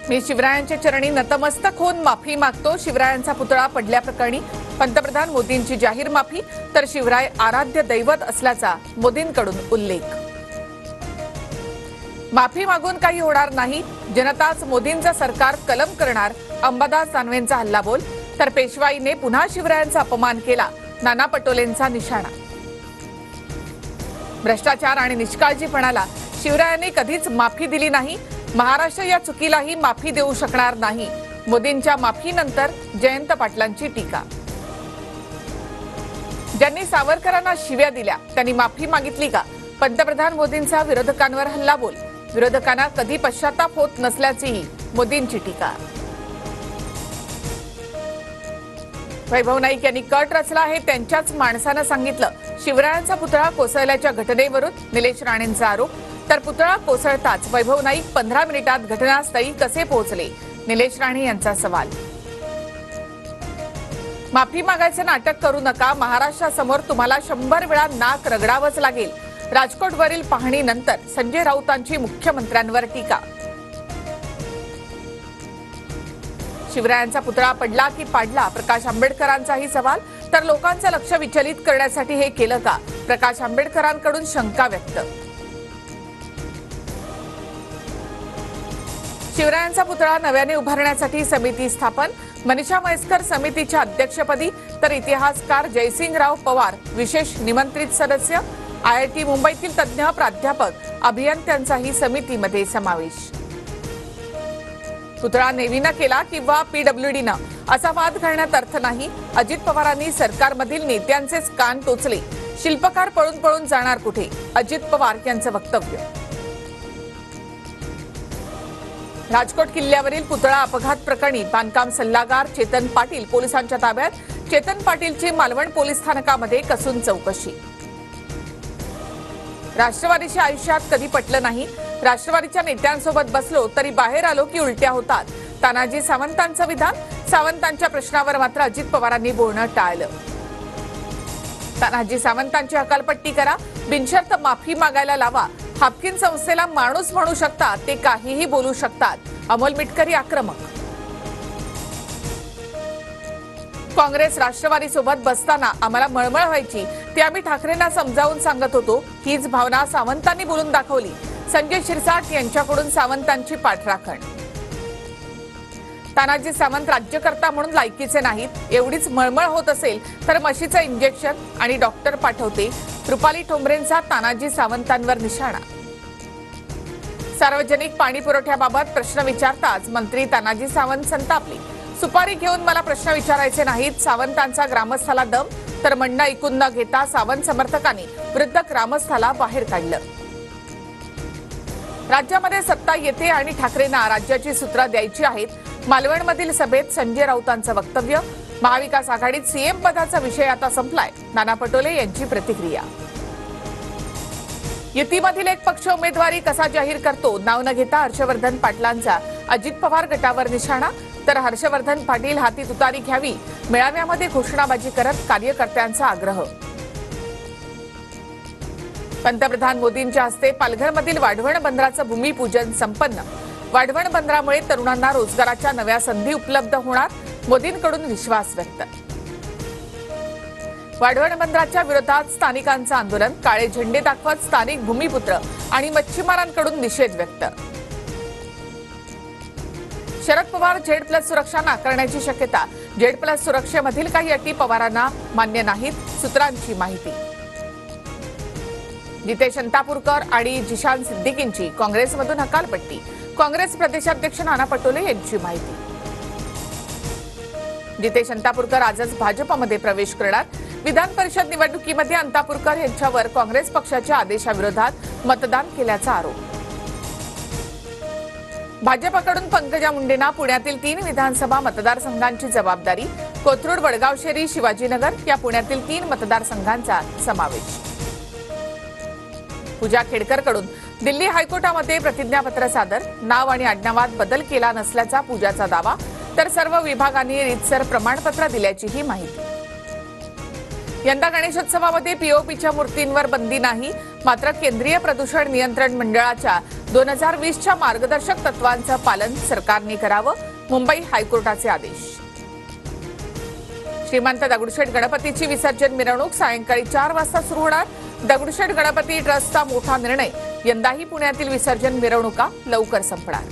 मी शिवरायांच्या चरणी नतमस्तक होऊन माफी मागतो। शिवरायांचा पुतळा पडल्याप्रकरणी पंतप्रधान मोदींची जाहीर माफी, तर शिवराय आराध्य दैवत असल्याचा मोदींकडून उल्लेख। माफी मागून काही होणार नाही, जनताच मोदींचं सरकार कलम करणार, अंबादास दानवेंचा हल्लाबोल, तर पेशवाईने पुन्हा शिवरायांचा अपमान केला, नाना पटोलेंचा निशाणा। भ्रष्टाचार आणि निष्काळजीपणाला शिवरायांनी कधीच माफी दिली नाही, महाराष्ट्र या चुकीलाही माफी देऊ शकणार नाही, मोदींच्या माफीनंतर जयंत पाटलांची टीका। ज्यांनी सावरकरांना शिव्या दिल्या त्यांनी माफी मागितली का? पंतप्रधान मोदींचा विरोधकांवर हल्लाबोल, विरोधकांना कधी पश्चाताप होत नसल्याचीही मोदींची टीका। वैभव नाईक यांनी कट रचला हे त्यांच्याच माणसानं सांगितलं, शिवरायांचा पुतळा कोसळल्याच्या घटनेवरून निलेश राणेंचा आरोप, तर पुतळा कोसळताच वैभव नाईक 15 मिनिटात घटनास्थळी कसे पोहोचले, निलेश राणे यांचा सवाल। माफी मागायचं नाटक करू नका, महाराष्ट्रासमोर तुम्हाला 100 वेळा नाक रगडावंच लागेल, राजकोटवरील पाहणीनंतर संजय राऊतांची मुख्यमंत्र्यांवर टीका। शिवरायांचा पुतळा पडला की पाडला, प्रकाश आंबेडकरांचाही सवाल, तर लोकांचं लक्ष विचलित करण्यासाठी हे केलं का? प्रकाश आंबेडकरांकडून शंका व्यक्त। शिवरायांचा पुतळा नव्याने उभारण्यासाठी समिती स्थापन, मनीषा म्हैसकर समितीच्या अध्यक्षपदी, तर इतिहासकार जयसिंगराव पवार विशेष निमंत्रित सदस्य, IIT मुंबईतील तज्ज्ञ प्राध्यापक अभियंत्यांचाही समितीमध्ये समावेश। पुतळा नेव्हीनं केला किंवा PWDनं असा वाद घालण्यात अर्थ नाही, अजित पवारांनी सरकारमधील नेत्यांचेच कान टोचले, शिल्पकार पळून पळून जाणार कुठे, अजित पवार यांचं वक्तव्य। राजकोट किल्ल्यावरील पुतळा अपघात प्रकरणी बांधकाम सल्लागार चेतन पाटील पोलिसांच्या ताब्यात, चेतन पाटीलची मालवण पोलीस स्थानकामध्ये कसून चौकशी। राष्ट्रवादीच्या आयुष्यात कधी पटलं नाही, राष्ट्रवादीच्या नेत्यांसोबत बसलो तरी बाहेर आलो की उलट्या होतात, तानाजी सावंतांचं विधान, सावंतांच्या प्रश्नावर मात्र अजित पवारांनी बोलणं टाळलं। तानाजी सावंतांची हकालपट्टी करा, बिनशर्त माफी मागायला लावा, हाफकिन संस्थेला माणूस म्हणू शकतात, ते काहीही बोलू शकतात, अमोल मिटकरी आक्रमक। काँग्रेस राष्ट्रवादी सोबत बसताना आम्हाला मळमळ व्हायची, ते आम्ही ठाकरेंना समजावून सांगत होतो, हीच भावना सावंतांनी बोलून दाखवली, संजय शिरसाट यांच्याकडून सावंतांची पाठराखण। तानाजी सावंत राज्यकर्ता म्हणून लायकीचे नाहीत, एवढीच मळमळ होत असेल तर म्हशीचं इंजेक्शन आणि डॉक्टर पाठवते, रुपाली ठोंबरेंचा तानाजी सावंतांवर निशाणा। सार्वजनिक पाणी पुरवठ्याबाबत प्रश्न विचारताच मंत्री तानाजी सावंत संतापले, सुपारी घेऊन मला प्रश्न विचारायचे नाहीत, सावंतांचा ग्रामस्थाला दम, तर म्हणणं ऐकून न घेता सावंत समर्थकांनी वृद्ध ग्रामस्थाला बाहेर काढलं। राज्यामध्ये सत्ता येते आणि ठाकरेंना राज्याची सूत्र द्यायची आहेत, मालवणमधील सभेत संजय राऊतांचं वक्तव्य, महाविकास आघाडीत सीएम पदाचा विषय आता संपलाय, नाना पटोले यांची प्रतिक्रिया। युतीमधील एक पक्ष उमेदवारी कसा जाहीर करतो, नाव न घेता हर्षवर्धन पाटलांचा अजित पवार गटावर निशाणा, तर हर्षवर्धन पाटील हाती तुतारी घ्यावी, मेळाव्यामध्ये घोषणाबाजी करत कार्यकर्त्यांचा आग्रह। पंतप्रधान मोदींच्या हस्ते पालघरमधील वाढवण बंदराचं भूमिपूजन संपन्न, वाढवण बंदरामुळे तरुणांना रोजगाराच्या नव्या संधी उपलब्ध होणार, मोदींकडून विश्वास व्यक्त। वाढवण बंदराच्या विरोधात स्थानिकांचं आंदोलन, काळे झेंडे दाखवत स्थानिक भूमिपुत्र आणि मच्छीमारांकडून निषेध व्यक्त। शरद पवार Z+ सुरक्षा नाकारण्याची शक्यता, Z+ सुरक्षेमधील काही अटी पवारांना मान्य नाहीत, सूत्रांची माहिती। जितेश अंतापूरकर आणि जिशान सिद्दीकींची काँग्रेसमधून हकालपट्टी, काँग्रेस प्रदेशाध्यक्ष नाना पटोले यांची माहिती। जितेश अंतापूरकर आजच भाजपमध्ये प्रवेश करणार, विधान परिषद निवडणुकीमध्ये अंतापूरकर यांच्यावर काँग्रेस पक्षाच्या आदेशाविरोधात मतदान केल्याचा आरोप। भाजपकडून पंकजा मुंडेंना पुण्यातील 3 विधानसभा मतदारसंघांची जबाबदारी, कोथरूड, वडगावशेरी, शिवाजीनगर या पुण्यातील 3 मतदारसंघांचा समावेश। पूजा खेडकरकडून दिल्ली हायकोर्टामध्ये प्रतिज्ञापत्र सादर, नाव आणि आडनावात बदल केला नसल्याचा पूजाचा दावा, तर सर्व विभागांनी रीतसर प्रमाणपत्र दिल्याचीही माहिती। यंदा गणेशोत्सवामध्ये पीओपीच्या मूर्तींवर बंदी नाही, मात्र केंद्रीय प्रदूषण नियंत्रण मंडळाच्या 2020च्या मार्गदर्शक तत्वांचं पालन सरकारने करावं, मुंबई हायकोर्टाचे आदेश. श्रीमंत दगडूशेठ गणपतीची विसर्जन मिरवणूक सायंकाळी 4 वाजता सुरू होणार. दगडूशेठ गणपती ट्रस्टचा मोठा निर्णय, यंदाही पुण्यातील विसर्जन मिरवणुका लवकर संपणार.